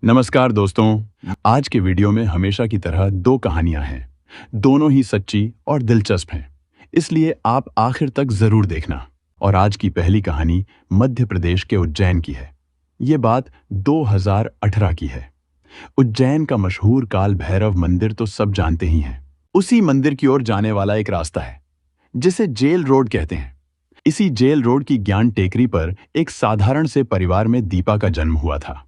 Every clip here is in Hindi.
नमस्कार दोस्तों। आज के वीडियो में हमेशा की तरह दो कहानियां हैं। दोनों ही सच्ची और दिलचस्प हैं, इसलिए आप आखिर तक जरूर देखना। और आज की पहली कहानी मध्य प्रदेश के उज्जैन की है। ये बात 2018 की है। उज्जैन का मशहूर काल भैरव मंदिर तो सब जानते ही हैं। उसी मंदिर की ओर जाने वाला एक रास्ता है जिसे जेल रोड कहते हैं। इसी जेल रोड की ज्ञान टेकरी पर एक साधारण से परिवार में दीपा का जन्म हुआ था।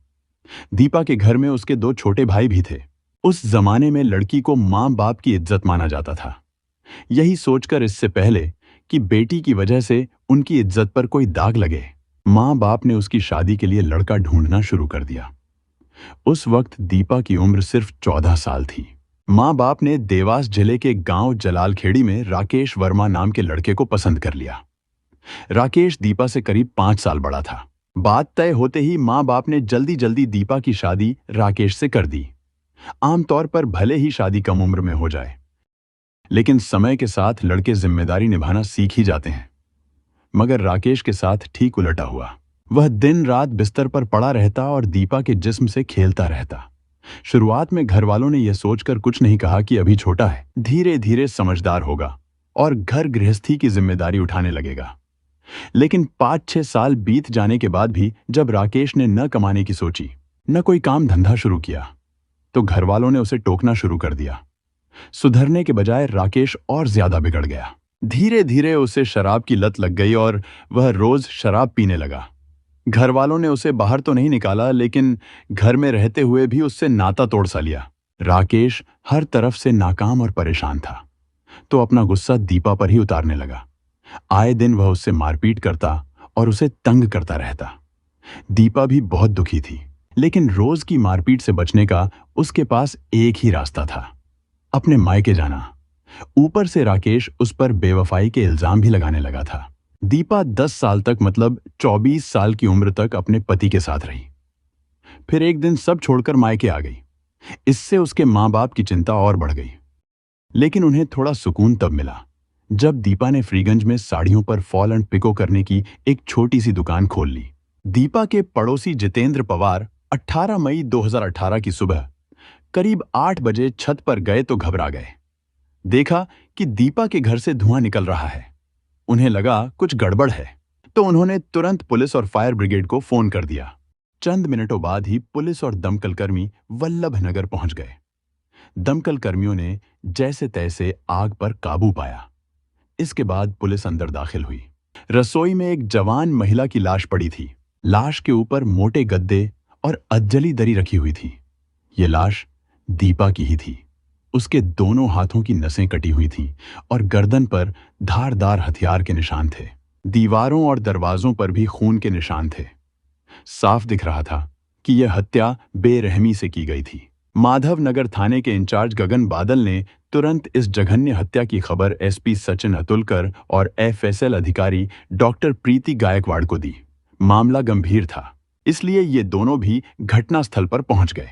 दीपा के घर में उसके दो छोटे भाई भी थे। उस जमाने में लड़की को माँ बाप की इज्जत माना जाता था। यही सोचकर इससे पहले कि बेटी की वजह से उनकी इज्जत पर कोई दाग लगे, माँ बाप ने उसकी शादी के लिए लड़का ढूंढना शुरू कर दिया। उस वक्त दीपा की उम्र सिर्फ 14 साल थी। माँ बाप ने देवास जिले के गांव जलालखेड़ी में राकेश वर्मा नाम के लड़के को पसंद कर लिया। राकेश दीपा से करीब 5 साल बड़ा था। बात तय होते ही माँ बाप ने जल्दी जल्दी दीपा की शादी राकेश से कर दी। आमतौर पर भले ही शादी कम उम्र में हो जाए, लेकिन समय के साथ लड़के जिम्मेदारी निभाना सीख ही जाते हैं। मगर राकेश के साथ ठीक उलटा हुआ। वह दिन रात बिस्तर पर पड़ा रहता और दीपा के जिस्म से खेलता रहता। शुरुआत में घर वालों ने यह सोचकर कुछ नहीं कहा कि अभी छोटा है, धीरे धीरे समझदार होगा और घर गृहस्थी की जिम्मेदारी उठाने लगेगा। लेकिन 5-6 साल बीत जाने के बाद भी जब राकेश ने न कमाने की सोची, न कोई काम धंधा शुरू किया, तो घर वालों ने उसे टोकना शुरू कर दिया। सुधरने के बजाय राकेश और ज्यादा बिगड़ गया। धीरे धीरे उसे शराब की लत लग गई और वह रोज शराब पीने लगा। घर वालों ने उसे बाहर तो नहीं निकाला, लेकिन घर में रहते हुए भी उससे नाता तोड़ सा लिया। राकेश हर तरफ से नाकाम और परेशान था, तो अपना गुस्सा दीपा पर ही उतारने लगा। आए दिन वह उससे मारपीट करता और उसे तंग करता रहता। दीपा भी बहुत दुखी थी, लेकिन रोज की मारपीट से बचने का उसके पास एक ही रास्ता था, अपने मायके जाना। ऊपर से राकेश उस पर बेवफाई के इल्जाम भी लगाने लगा था। दीपा 10 साल तक, मतलब 24 साल की उम्र तक अपने पति के साथ रही। फिर एक दिन सब छोड़कर मायके आ गई। इससे उसके माँ बाप की चिंता और बढ़ गई। लेकिन उन्हें थोड़ा सुकून तब मिला जब दीपा ने फ्रीगंज में साड़ियों पर फॉल एंड पिको करने की एक छोटी सी दुकान खोल ली। दीपा के पड़ोसी जितेंद्र पवार 18 मई 2018 की सुबह करीब 8 बजे छत पर गए तो घबरा गए। देखा कि दीपा के घर से धुआं निकल रहा है। उन्हें लगा कुछ गड़बड़ है, तो उन्होंने तुरंत पुलिस और फायर ब्रिगेड को फोन कर दिया। चंद मिनटों बाद ही पुलिस और दमकल कर्मी वल्लभ नगर पहुंच गए। दमकल कर्मियों ने जैसे तैसे आग पर काबू पाया। इसके बाद पुलिस अंदर दाखिल हुई। रसोई में एक जवान महिला की लाश पड़ी थी। लाश के ऊपर मोटे गद्दे और अधजली दरी रखी हुई थी। ये लाश दीपा की ही थी। उसके दोनों हाथों की नसें कटी हुई थीं और गर्दन पर धारदार हथियार के निशान थे। दीवारों और दरवाजों पर भी खून के निशान थे। साफ दिख रहा था कि यह हत्या बेरहमी से की गई थी। माधव नगर थाने के इंचार्ज गगन बादल ने तुरंत इस जघन्य हत्या की खबर एसपी सचिन अतुलकर और एफएसएल अधिकारी डॉक्टर प्रीति गायकवाड़ को दी। मामला गंभीर था, इसलिए ये दोनों भी घटनास्थल पर पहुंच गए।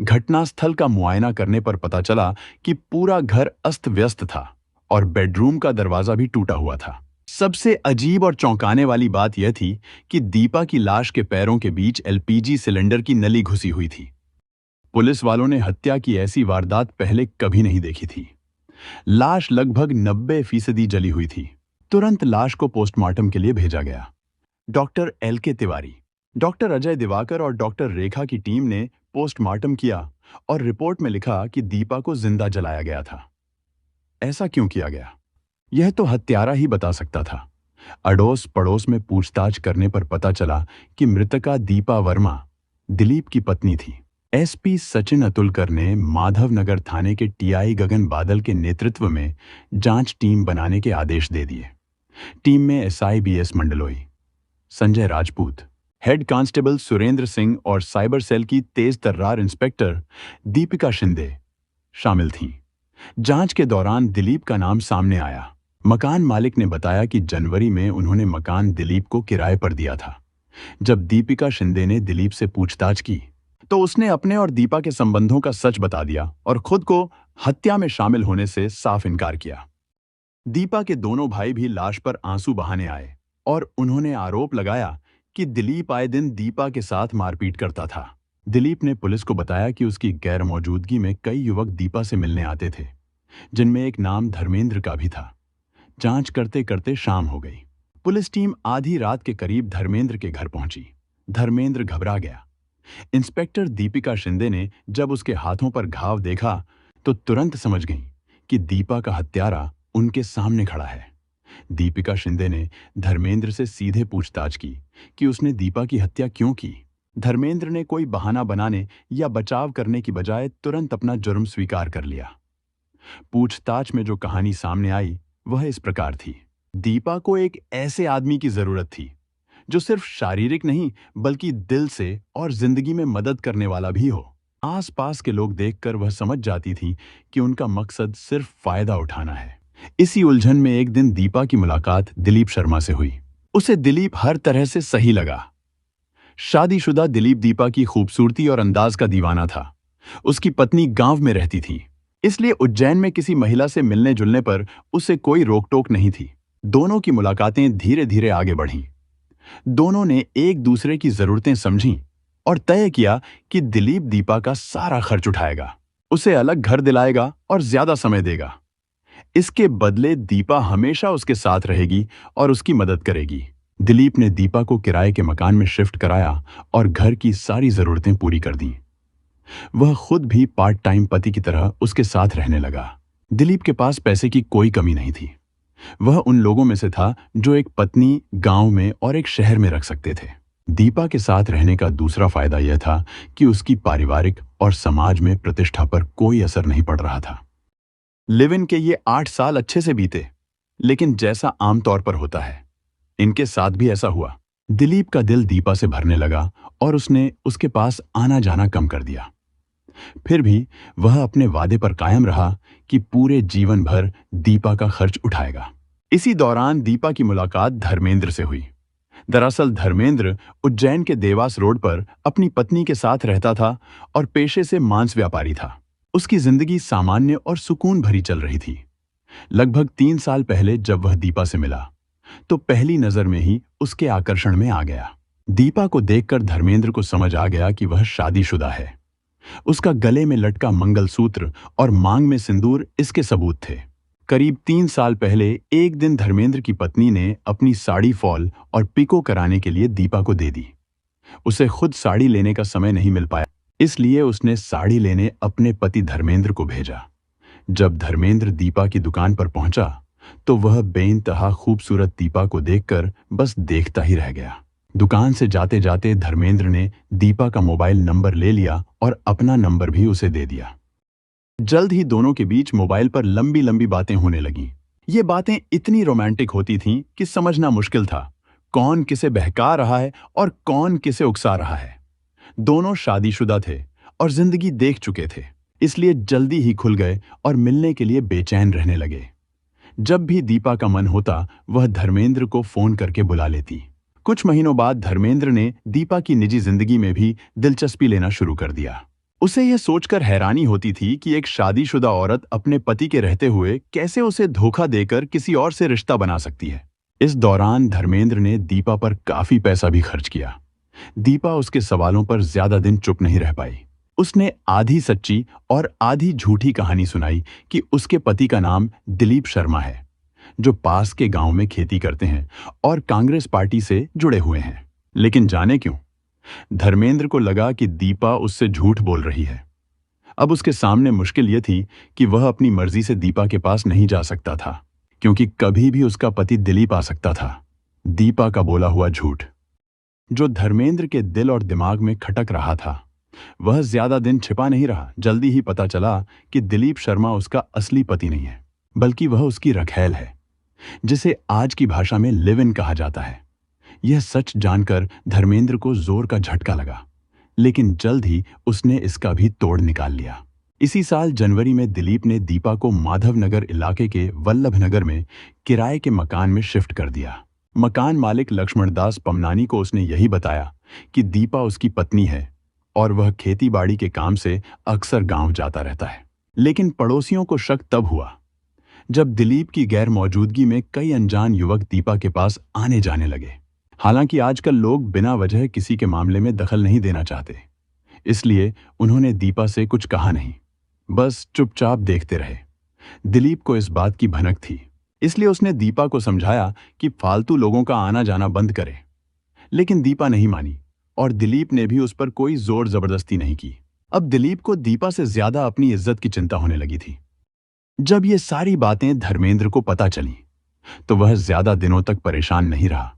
घटनास्थल का मुआयना करने पर पता चला कि पूरा घर अस्त व्यस्त था और बेडरूम का दरवाजा भी टूटा हुआ था। सबसे अजीब और चौंकाने वाली बात यह थी कि दीपा की लाश के पैरों के बीच एलपीजी सिलेंडर की नली घुसी हुई थी। पुलिस वालों ने हत्या की ऐसी वारदात पहले कभी नहीं देखी थी। लाश लगभग 90% जली हुई थी। तुरंत लाश को पोस्टमार्टम के लिए भेजा गया। Doctor LK. Tiwari, doctor Ajay Diwakar और डॉक्टर रेखा की टीम ने पोस्टमार्टम किया और रिपोर्ट में लिखा कि दीपा को जिंदा जलाया गया था। ऐसा क्यों किया गया, यह तो हत्यारा ही बता सकता था। अड़ोस पड़ोस में पूछताछ करने पर पता चला कि मृतका दीपा वर्मा दिलीप की पत्नी थी। एसपी सचिन अतुलकर ने माधव नगर थाने के टीआई गगन बादल के नेतृत्व में जांच टीम बनाने के आदेश दे दिए। टीम में SI BS Mandloi, Sanjay Rajput, head constable Surendra Singh और साइबर सेल की तेज तर्रार इंस्पेक्टर दीपिका शिंदे शामिल थीं। जांच के दौरान दिलीप का नाम सामने आया। मकान मालिक ने बताया कि जनवरी में उन्होंने मकान दिलीप को किराए पर दिया था। जब दीपिका शिंदे ने दिलीप से पूछताछ की तो उसने अपने और दीपा के संबंधों का सच बता दिया और खुद को हत्या में शामिल होने से साफ इनकार किया। दीपा के दोनों भाई भी लाश पर आंसू बहाने आए और उन्होंने आरोप लगाया कि दिलीप आए दिन दीपा के साथ मारपीट करता था। दिलीप ने पुलिस को बताया कि उसकी गैर मौजूदगी में कई युवक दीपा से मिलने आते थे, जिनमें एक नाम धर्मेंद्र का भी था। जांच करते करते शाम हो गई। पुलिस टीम आधी रात के करीब धर्मेंद्र के घर पहुंची। धर्मेंद्र घबरा गया। इंस्पेक्टर दीपिका शिंदे ने जब उसके हाथों पर घाव देखा तो तुरंत समझ गई कि दीपा का हत्यारा उनके सामने खड़ा है। दीपिका शिंदे ने धर्मेंद्र से सीधे पूछताछ की कि उसने दीपा की हत्या क्यों की। धर्मेंद्र ने कोई बहाना बनाने या बचाव करने की बजाय तुरंत अपना जुर्म स्वीकार कर लिया। पूछताछ में जो कहानी सामने आई वह इस प्रकार थी। दीपा को एक ऐसे आदमी की जरूरत थी जो सिर्फ शारीरिक नहीं बल्कि दिल से और जिंदगी में मदद करने वाला भी हो। आसपास के लोग देखकर वह समझ जाती थी कि उनका मकसद सिर्फ फायदा उठाना है। इसी उलझन में एक दिन दीपा की मुलाकात दिलीप शर्मा से हुई। उसे दिलीप हर तरह से सही लगा। शादीशुदा दिलीप दीपा की खूबसूरती और अंदाज का दीवाना था। उसकी पत्नी गांव में रहती थी, इसलिए उज्जैन में किसी महिला से मिलने जुलने पर उसे कोई रोक टोक नहीं थी। दोनों की मुलाकातें धीरे धीरे आगे बढ़ीं। दोनों ने एक दूसरे की जरूरतें समझीं और तय किया कि दिलीप दीपा का सारा खर्च उठाएगा, उसे अलग घर दिलाएगा और ज्यादा समय देगा। इसके बदले दीपा हमेशा उसके साथ रहेगी और उसकी मदद करेगी। दिलीप ने दीपा को किराए के मकान में शिफ्ट कराया और घर की सारी जरूरतें पूरी कर दी। वह खुद भी पार्ट टाइम पति की तरह उसके साथ रहने लगा। दिलीप के पास पैसे की कोई कमी नहीं थी। वह उन लोगों में से था जो एक पत्नी गांव में और एक शहर में रख सकते थे। दीपा के साथ रहने का दूसरा फायदा यह था कि उसकी पारिवारिक और समाज में प्रतिष्ठा पर कोई असर नहीं पड़ रहा था। लिव इन के ये 8 साल अच्छे से बीते, लेकिन जैसा आमतौर पर होता है, इनके साथ भी ऐसा हुआ। दिलीप का दिल दीपा से भरने लगा और उसने उसके पास आना जाना कम कर दिया। फिर भी वह अपने वादे पर कायम रहा कि पूरे जीवन भर दीपा का खर्च उठाएगा। इसी दौरान दीपा की मुलाकात धर्मेंद्र से हुई। दरअसल धर्मेंद्र उज्जैन के देवास रोड पर अपनी पत्नी के साथ रहता था और पेशे से मांस व्यापारी था। उसकी जिंदगी सामान्य और सुकून भरी चल रही थी। लगभग 3 साल पहले जब वह दीपा से मिला तो पहली नजर में ही उसके आकर्षण में आ गया। दीपा को देखकर धर्मेंद्र को समझ आ गया कि वह शादीशुदा है। उसका गले में लटका मंगलसूत्र और मांग में सिंदूर इसके सबूत थे। करीब 3 साल पहले एक दिन धर्मेंद्र की पत्नी ने अपनी साड़ी फॉल और पिको कराने के लिए दीपा को दे दी। उसे खुद साड़ी लेने का समय नहीं मिल पाया, इसलिए उसने साड़ी लेने अपने पति धर्मेंद्र को भेजा। जब धर्मेंद्र दीपा की दुकान पर पहुंचा तो वह बेइंतहा खूबसूरत दीपा को देखकर बस देखता ही रह गया। दुकान से जाते जाते धर्मेंद्र ने दीपा का मोबाइल नंबर ले लिया और अपना नंबर भी उसे दे दिया। जल्द ही दोनों के बीच मोबाइल पर लंबी लंबी बातें होने लगीं। ये बातें इतनी रोमांटिक होती थीं कि समझना मुश्किल था कौन किसे बहका रहा है और कौन किसे उकसा रहा है। दोनों शादीशुदा थे और जिंदगी देख चुके थे, इसलिए जल्दी ही खुल गए और मिलने के लिए बेचैन रहने लगे। जब भी दीपा का मन होता वह धर्मेंद्र को फोन करके बुला लेती। कुछ महीनों बाद धर्मेंद्र ने दीपा की निजी जिंदगी में भी दिलचस्पी लेना शुरू कर दिया। उसे यह सोचकर हैरानी होती थी कि एक शादीशुदा औरत अपने पति के रहते हुए कैसे उसे धोखा देकर किसी और से रिश्ता बना सकती है। इस दौरान धर्मेंद्र ने दीपा पर काफी पैसा भी खर्च किया। दीपा उसके सवालों पर ज्यादा दिन चुप नहीं रह पाई। उसने आधी सच्ची और आधी झूठी कहानी सुनाई कि उसके पति का नाम दिलीप शर्मा है, जो पास के गांव में खेती करते हैं और कांग्रेस पार्टी से जुड़े हुए हैं। लेकिन जाने क्यों, धर्मेंद्र को लगा कि दीपा उससे झूठ बोल रही है। अब उसके सामने मुश्किल यह थी कि वह अपनी मर्जी से दीपा के पास नहीं जा सकता था, क्योंकि कभी भी उसका पति दिलीप आ सकता था। दीपा का बोला हुआ झूठ जो धर्मेंद्र के दिल और दिमाग में खटक रहा था, वह ज्यादा दिन छिपा नहीं रहा। जल्दी ही पता चला कि दिलीप शर्मा उसका असली पति नहीं है, बल्कि वह उसकी रखैल है, जिसे आज की भाषा में लिव इन कहा जाता है। यह सच जानकर धर्मेंद्र को जोर का झटका लगा, लेकिन जल्द ही उसने इसका भी तोड़ निकाल लिया। इसी साल जनवरी में दिलीप ने दीपा को माधवनगर इलाके के वल्लभनगर में किराए के मकान में शिफ्ट कर दिया। मकान मालिक लक्ष्मणदास पमनानी को उसने यही बताया कि दीपा उसकी पत्नी है और वह खेती बाड़ी के काम से अक्सर गांव जाता रहता है। लेकिन पड़ोसियों को शक तब हुआ जब दिलीप की गैर मौजूदगी में कई अनजान युवक दीपा के पास आने जाने लगे। हालांकि आजकल लोग बिना वजह किसी के मामले में दखल नहीं देना चाहते, इसलिए उन्होंने दीपा से कुछ कहा नहीं, बस चुपचाप देखते रहे। दिलीप को इस बात की भनक थी, इसलिए उसने दीपा को समझाया कि फालतू लोगों का आना जाना बंद करे। लेकिन दीपा नहीं मानी और दिलीप ने भी उस पर कोई जोर जबरदस्ती नहीं की। अब दिलीप को दीपा से ज्यादा अपनी इज्जत की चिंता होने लगी थी। जब ये सारी बातें धर्मेंद्र को पता चली तो वह ज्यादा दिनों तक परेशान नहीं रहा,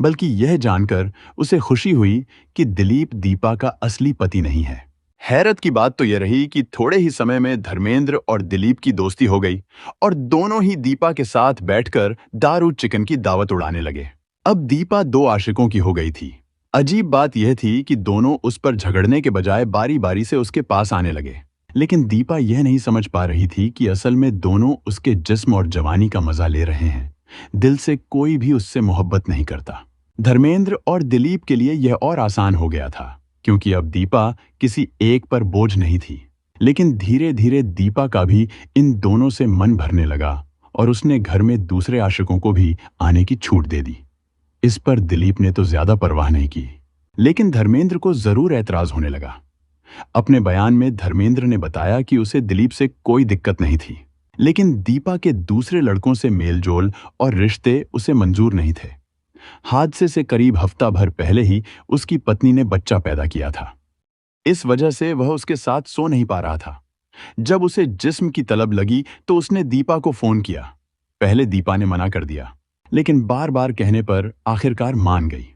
बल्कि यह जानकर उसे खुशी हुई कि दिलीप दीपा का असली पति नहीं है। हैरत की बात तो यह रही कि थोड़े ही समय में धर्मेंद्र और दिलीप की दोस्ती हो गई और दोनों ही दीपा के साथ बैठकर दारू चिकन की दावत उड़ाने लगे। अब दीपा दो आशिकों की हो गई थी। अजीब बात यह थी कि दोनों उस पर झगड़ने के बजाय बारी बारी से उसके पास आने लगे। लेकिन दीपा यह नहीं समझ पा रही थी कि असल में दोनों उसके जिस्म और जवानी का मजा ले रहे हैं। दिल से कोई भी उससे मोहब्बत नहीं करता। धर्मेंद्र और दिलीप के लिए यह और आसान हो गया था, क्योंकि अब दीपा किसी एक पर बोझ नहीं थी। लेकिन धीरे धीरे दीपा का भी इन दोनों से मन भरने लगा और उसने घर में दूसरे आशिकों को भी आने की छूट दे दी। इस पर दिलीप ने तो ज्यादा परवाह नहीं की, लेकिन धर्मेंद्र को जरूर ऐतराज होने लगा। अपने बयान में धर्मेंद्र ने बताया कि उसे दिलीप से कोई दिक्कत नहीं थी, लेकिन दीपा के दूसरे लड़कों से मेलजोल और रिश्ते उसे मंजूर नहीं थे। हादसे से करीब हफ्ता भर पहले ही उसकी पत्नी ने बच्चा पैदा किया था। इस वजह से वह उसके साथ सो नहीं पा रहा था। जब उसे जिस्म की तलब लगी तो उसने दीपा को फोन किया। पहले दीपा ने मना कर दिया, लेकिन बार बार कहने पर आखिरकार मान गई।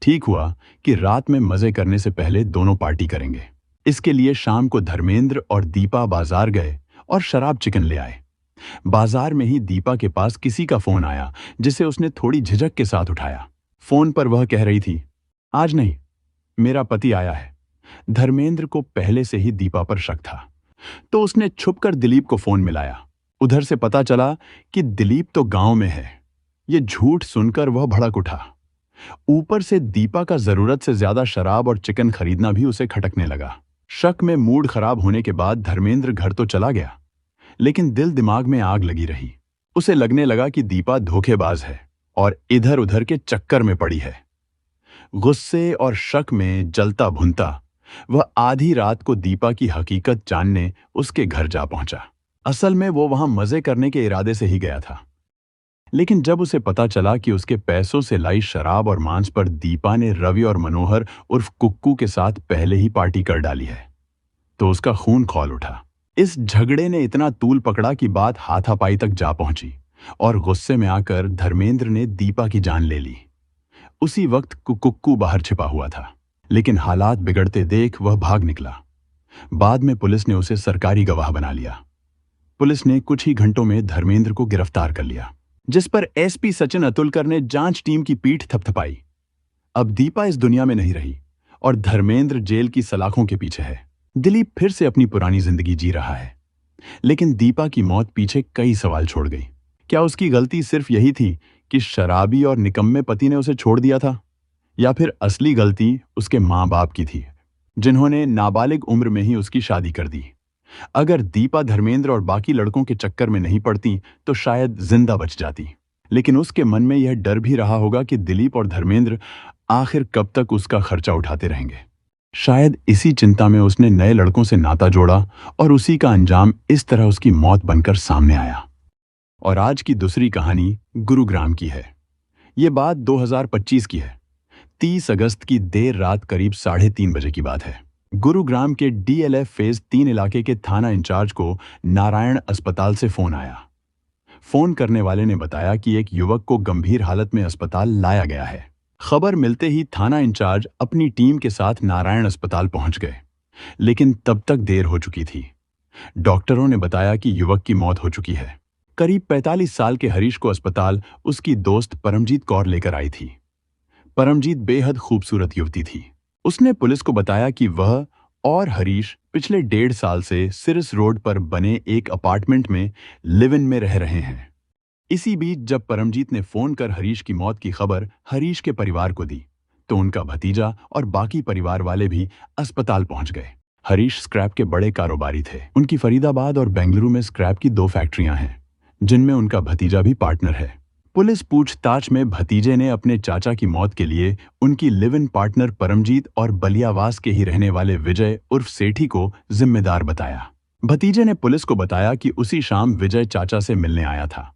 ठीक हुआ कि रात में मजे करने से पहले दोनों पार्टी करेंगे। इसके लिए शाम को धर्मेंद्र और दीपा बाजार गए और शराब चिकन ले आए। बाजार में ही दीपा के पास किसी का फोन आया, जिसे उसने थोड़ी झिझक के साथ उठाया। फोन पर वह कह रही थी, आज नहीं, मेरा पति आया है। धर्मेंद्र को पहले से ही दीपा पर शक था, तो उसने छुपकर दिलीप को फोन मिलाया। उधर से पता चला कि दिलीप तो गांव में है। ये झूठ सुनकर वह भड़क उठा। ऊपर से दीपा का जरूरत से ज्यादा शराब और चिकन खरीदना भी उसे खटकने लगा। शक में मूड खराब होने के बाद धर्मेंद्र घर तो चला गया, लेकिन दिल दिमाग में आग लगी रही। उसे लगने लगा कि दीपा धोखेबाज है और इधर उधर के चक्कर में पड़ी है। गुस्से और शक में जलता भुनता वह आधी रात को दीपा की हकीकत जानने उसके घर जा पहुंचा। असल में वो वहां मजे करने के इरादे से ही गया था, लेकिन जब उसे पता चला कि उसके पैसों से लाई शराब और मांस पर दीपा ने रवि और मनोहर उर्फ कुक्कू के साथ पहले ही पार्टी कर डाली है, तो उसका खून खौल उठा। इस झगड़े ने इतना तूल पकड़ा कि बात हाथापाई तक जा पहुंची और गुस्से में आकर धर्मेंद्र ने दीपा की जान ले ली। उसी वक्त कुक्कू बाहर छिपा हुआ था, लेकिन हालात बिगड़ते देख वह भाग निकला। बाद में पुलिस ने उसे सरकारी गवाह बना लिया। पुलिस ने कुछ ही घंटों में धर्मेंद्र को गिरफ्तार कर लिया, जिस पर एसपी सचिन अतुलकर ने जांच टीम की पीठ थपथपाई। अब दीपा इस दुनिया में नहीं रही और धर्मेंद्र जेल की सलाखों के पीछे है। दिलीप फिर से अपनी पुरानी जिंदगी जी रहा है, लेकिन दीपा की मौत पीछे कई सवाल छोड़ गई। क्या उसकी गलती सिर्फ यही थी कि शराबी और निकम्मे पति ने उसे छोड़ दिया था, या फिर असली गलती उसके माँ बाप की थी, जिन्होंने नाबालिग उम्र में ही उसकी शादी कर दी? अगर दीपा धर्मेंद्र और बाकी लड़कों के चक्कर में नहीं पड़ती तो शायद जिंदा बच जाती, लेकिन उसके मन में यह डर भी रहा होगा कि दिलीप और धर्मेंद्र आखिर कब तक उसका खर्चा उठाते रहेंगे। शायद इसी चिंता में उसने नए लड़कों से नाता जोड़ा और उसी का अंजाम इस तरह उसकी मौत बनकर सामने आया। और आज की दूसरी कहानी गुरुग्राम की है। ये बात 2025 की है। 30 अगस्त की देर रात करीब 3:30 बजे की बात है। गुरुग्राम के DLF फेज 3 इलाके के थाना इंचार्ज को नारायण अस्पताल से फोन आया। फोन करने वाले ने बताया कि एक युवक को गंभीर हालत में अस्पताल लाया गया है। खबर मिलते ही थाना इंचार्ज अपनी टीम के साथ नारायण अस्पताल पहुंच गए, लेकिन तब तक देर हो चुकी थी। डॉक्टरों ने बताया कि युवक की मौत हो चुकी है। करीब 45 साल के हरीश को अस्पताल उसकी दोस्त परमजीत कौर लेकर आई थी। परमजीत बेहद खूबसूरत युवती थी। उसने पुलिस को बताया कि वह और हरीश पिछले 1.5 साल से सिरस रोड पर बने एक अपार्टमेंट में लिव इन में रह रहे हैं। इसी बीच जब परमजीत ने फोन कर हरीश की मौत की खबर हरीश के परिवार को दी, तो उनका भतीजा और बाकी परिवार वाले भी अस्पताल पहुंच गए। हरीश स्क्रैप के बड़े कारोबारी थे। उनकी फरीदाबाद और बेंगलुरु में स्क्रैप की 2 फैक्ट्रियां हैं, जिनमें उनका भतीजा भी पार्टनर है। पुलिस पूछताछ में भतीजे ने अपने चाचा की मौत के लिए उनकी लिव इन पार्टनर परमजीत और बलियावास के ही रहने वाले विजय उर्फ सेठी को जिम्मेदार बताया। भतीजे ने पुलिस को बताया कि उसी शाम विजय चाचा से मिलने आया था।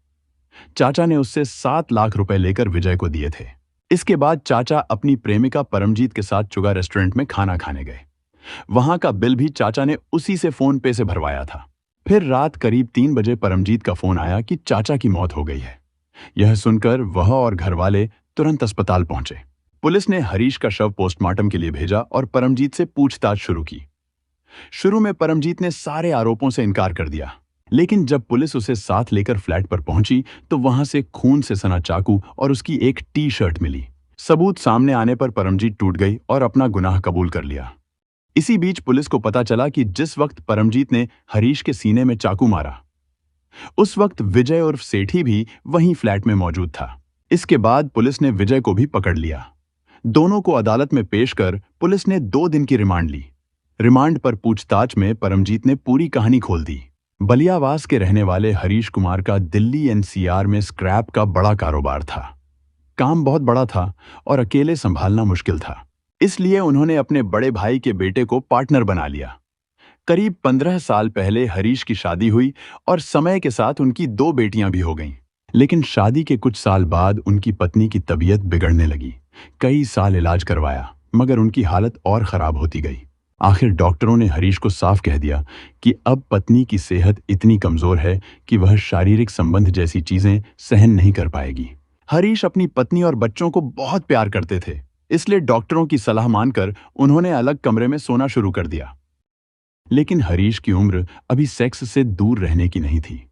चाचा ने उससे 7 लाख रुपए लेकर विजय को दिए थे। इसके बाद चाचा अपनी प्रेमिका परमजीत के साथ चुगा रेस्टोरेंट में खाना खाने गए। वहां का बिल भी चाचा ने उसी से फोन पे से भरवाया था। फिर रात करीब 3 बजे परमजीत का फोन आया कि चाचा की मौत हो गई है। यह सुनकर वह और घरवाले तुरंत अस्पताल पहुंचे। पुलिस ने हरीश का शव पोस्टमार्टम के लिए भेजा और परमजीत से पूछताछ शुरू की। शुरू में परमजीत ने सारे आरोपों से इनकार कर दिया, लेकिन जब पुलिस उसे साथ लेकर फ्लैट पर पहुंची तो वहां से खून से सना चाकू और उसकी एक टी शर्ट मिली। सबूत सामने आने पर परमजीत टूट गई और अपना गुनाह कबूल कर लिया। इसी बीच पुलिस को पता चला कि जिस वक्त परमजीत ने हरीश के सीने में चाकू मारा, उस वक्त विजय उर्फ सेठी भी वहीं फ्लैट में मौजूद था। इसके बाद पुलिस ने विजय को भी पकड़ लिया। दोनों को अदालत में पेश कर पुलिस ने 2 दिन की रिमांड ली। रिमांड पर पूछताछ में परमजीत ने पूरी कहानी खोल दी। बलियावास के रहने वाले हरीश कुमार का दिल्ली एनसीआर में स्क्रैप का बड़ा कारोबार था। काम बहुत बड़ा था और अकेले संभालना मुश्किल था, इसलिए उन्होंने अपने बड़े भाई के बेटे को पार्टनर बना लिया। करीब 15 साल पहले हरीश की शादी हुई और समय के साथ उनकी 2 बेटियां भी हो गईं। लेकिन शादी के कुछ साल बाद उनकी पत्नी की तबीयत बिगड़ने लगी। कई साल इलाज करवाया, मगर उनकी हालत और खराब होती गई। आखिर डॉक्टरों ने हरीश को साफ कह दिया कि अब पत्नी की सेहत इतनी कमजोर है कि वह शारीरिक संबंध जैसी चीजें सहन नहीं कर पाएगी। हरीश अपनी पत्नी और बच्चों को बहुत प्यार करते थे, इसलिए डॉक्टरों की सलाह मानकर उन्होंने अलग कमरे में सोना शुरू कर दिया। लेकिन हरीश की उम्र अभी सेक्स से दूर रहने की नहीं थी।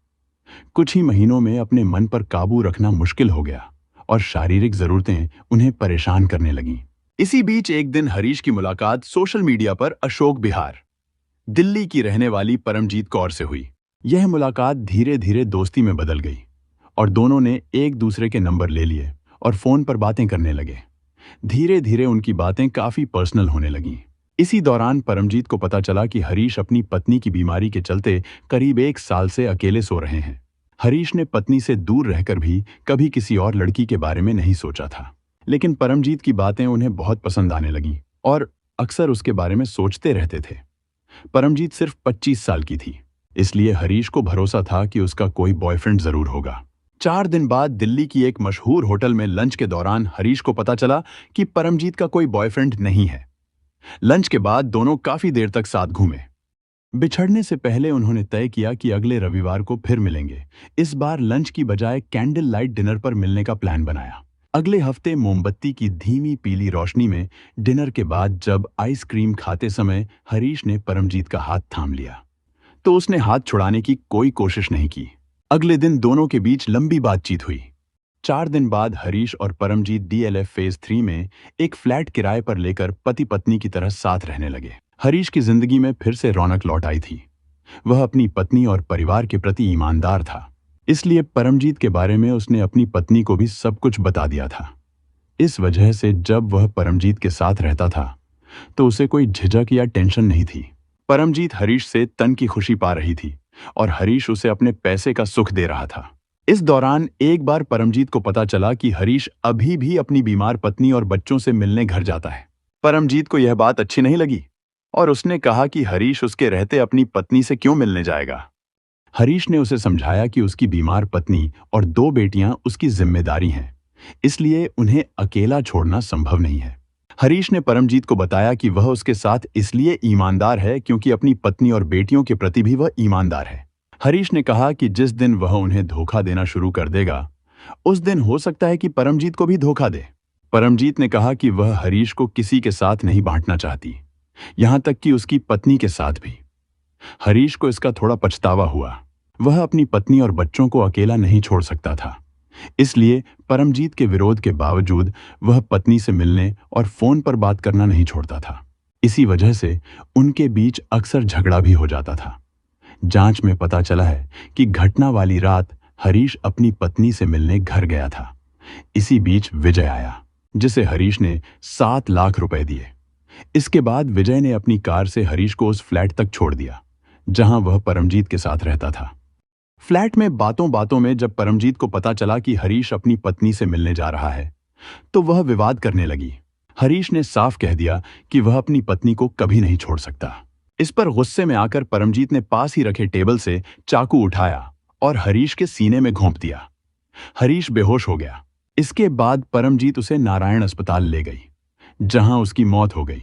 कुछ ही महीनों में अपने मन पर काबू रखना मुश्किल हो गया और शारीरिक जरूरतें उन्हें परेशान करने लगीं। इसी बीच एक दिन हरीश की मुलाकात सोशल मीडिया पर अशोक बिहार, दिल्ली की रहने वाली परमजीत कौर से हुई। यह मुलाकात धीरे धीरे दोस्ती में बदल गई और दोनों ने एक दूसरे के नंबर ले लिए और फोन पर बातें करने लगे। धीरे धीरे उनकी बातें काफी पर्सनल होने लगीं। इसी दौरान परमजीत को पता चला कि हरीश अपनी पत्नी की बीमारी के चलते करीब 1 साल से अकेले सो रहे हैं। हरीश ने पत्नी से दूर रहकर भी कभी किसी और लड़की के बारे में नहीं सोचा था, लेकिन परमजीत की बातें उन्हें बहुत पसंद आने लगीं और अक्सर उसके बारे में सोचते रहते थे। परमजीत सिर्फ 25 साल की थी, इसलिए हरीश को भरोसा था कि उसका कोई बॉयफ्रेंड जरूर होगा। 4 दिन बाद दिल्ली की एक मशहूर होटल में लंच के दौरान हरीश को पता चला कि परमजीत का कोई बॉयफ्रेंड नहीं है। लंच के बाद दोनों काफी देर तक साथ घूमे। बिछड़ने से पहले उन्होंने तय किया कि अगले रविवार को फिर मिलेंगे। इस बार लंच की बजाय कैंडल लाइट डिनर पर मिलने का प्लान बनाया। अगले हफ्ते मोमबत्ती की धीमी पीली रोशनी में डिनर के बाद जब आइसक्रीम खाते समय हरीश ने परमजीत का हाथ थाम लिया, तो उसने हाथ छुड़ाने की कोई कोशिश नहीं की। अगले दिन दोनों के बीच लंबी बातचीत हुई। 4 दिन बाद हरीश और परमजीत डीएलएफ फेज 3 में एक फ्लैट किराए पर लेकर पति पत्नी की तरह साथ रहने लगे। हरीश की जिंदगी में फिर से रौनक लौट आई थी। वह अपनी पत्नी और परिवार के प्रति ईमानदार था, इसलिए परमजीत के बारे में उसने अपनी पत्नी को भी सब कुछ बता दिया था। इस वजह से जब वह परमजीत के साथ रहता था तो उसे कोई झिझक या टेंशन नहीं थी। परमजीत हरीश से तन की खुशी पा रही थी और हरीश उसे अपने पैसे का सुख दे रहा था। इस दौरान एक बार परमजीत को पता चला कि हरीश अभी भी अपनी बीमार पत्नी और बच्चों से मिलने घर जाता है। परमजीत को यह बात अच्छी नहीं लगी और उसने कहा कि हरीश उसके रहते अपनी पत्नी से क्यों मिलने जाएगा। हरीश ने उसे समझाया कि उसकी बीमार पत्नी और 2 बेटियां उसकी जिम्मेदारी हैं, इसलिए उन्हें अकेला छोड़ना संभव नहीं है। हरीश ने परमजीत को बताया कि वह उसके साथ इसलिए ईमानदार है क्योंकि अपनी पत्नी और बेटियों के प्रति भी वह ईमानदार है। हरीश ने कहा कि जिस दिन वह उन्हें धोखा देना शुरू कर देगा, उस दिन हो सकता है कि परमजीत को भी धोखा दे। परमजीत ने कहा कि वह हरीश को किसी के साथ नहीं बांटना चाहती, यहां तक कि उसकी पत्नी के साथ भी। हरीश को इसका थोड़ा पछतावा हुआ। वह अपनी पत्नी और बच्चों को अकेला नहीं छोड़ सकता था, इसलिए परमजीत के विरोध के बावजूद वह पत्नी से मिलने और फोन पर बात करना नहीं छोड़ता था। इसी वजह से उनके बीच अक्सर झगड़ा भी हो जाता था। जांच में पता चला है कि घटना वाली रात हरीश अपनी पत्नी से मिलने घर गया था। इसी बीच विजय आया, जिसे हरीश ने 7 लाख रुपए दिए। इसके बाद विजय ने अपनी कार से हरीश को उस फ्लैट तक छोड़ दिया जहां वह परमजीत के साथ रहता था। फ्लैट में बातों बातों में जब परमजीत को पता चला कि हरीश अपनी पत्नी से मिलने जा रहा है, तो वह विवाद करने लगी। हरीश ने साफ कह दिया कि वह अपनी पत्नी को कभी नहीं छोड़ सकता। इस पर गुस्से में आकर परमजीत ने पास ही रखे टेबल से चाकू उठाया और हरीश के सीने में घोंप दिया। हरीश बेहोश हो गया। इसके बाद परमजीत उसे नारायण अस्पताल ले गई, जहां उसकी मौत हो गई।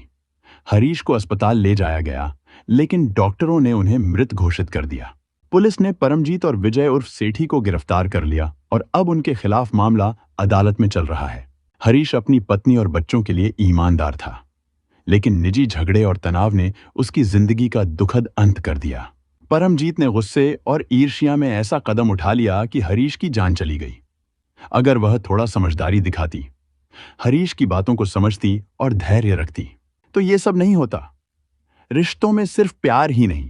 हरीश को अस्पताल ले जाया गया, लेकिन डॉक्टरों ने उन्हें मृत घोषित कर दिया। पुलिस ने परमजीत और विजय उर्फ सेठी को गिरफ्तार कर लिया और अब उनके खिलाफ मामला अदालत में चल रहा है। हरीश अपनी पत्नी और बच्चों के लिए ईमानदार था, लेकिन निजी झगड़े और तनाव ने उसकी जिंदगी का दुखद अंत कर दिया। परमजीत ने गुस्से और ईर्ष्या में ऐसा कदम उठा लिया कि हरीश की जान चली गई। अगर वह थोड़ा समझदारी दिखाती, हरीश की बातों को समझती और धैर्य रखती, तो ये सब नहीं होता। रिश्तों में सिर्फ प्यार ही नहीं,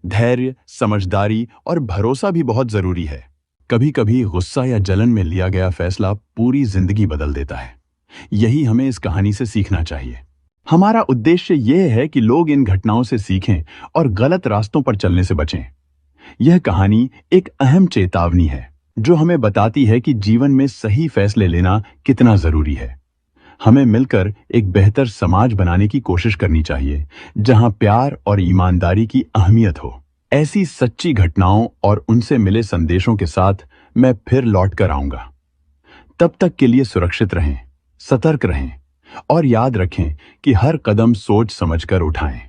धैर्य, समझदारी और भरोसा भी बहुत जरूरी है। कभी कभी गुस्सा या जलन में लिया गया फैसला पूरी जिंदगी बदल देता है। यही हमें इस कहानी से सीखना चाहिए। हमारा उद्देश्य यह है कि लोग इन घटनाओं से सीखें और गलत रास्तों पर चलने से बचें। यह कहानी एक अहम चेतावनी है, जो हमें बताती है कि जीवन में सही फैसले लेना कितना जरूरी है। हमें मिलकर एक बेहतर समाज बनाने की कोशिश करनी चाहिए, जहां प्यार और ईमानदारी की अहमियत हो। ऐसी सच्ची घटनाओं और उनसे मिले संदेशों के साथ मैं फिर लौट कर आऊंगा। तब तक के लिए सुरक्षित रहें, सतर्क रहें और याद रखें कि हर कदम सोच समझकर उठाएं।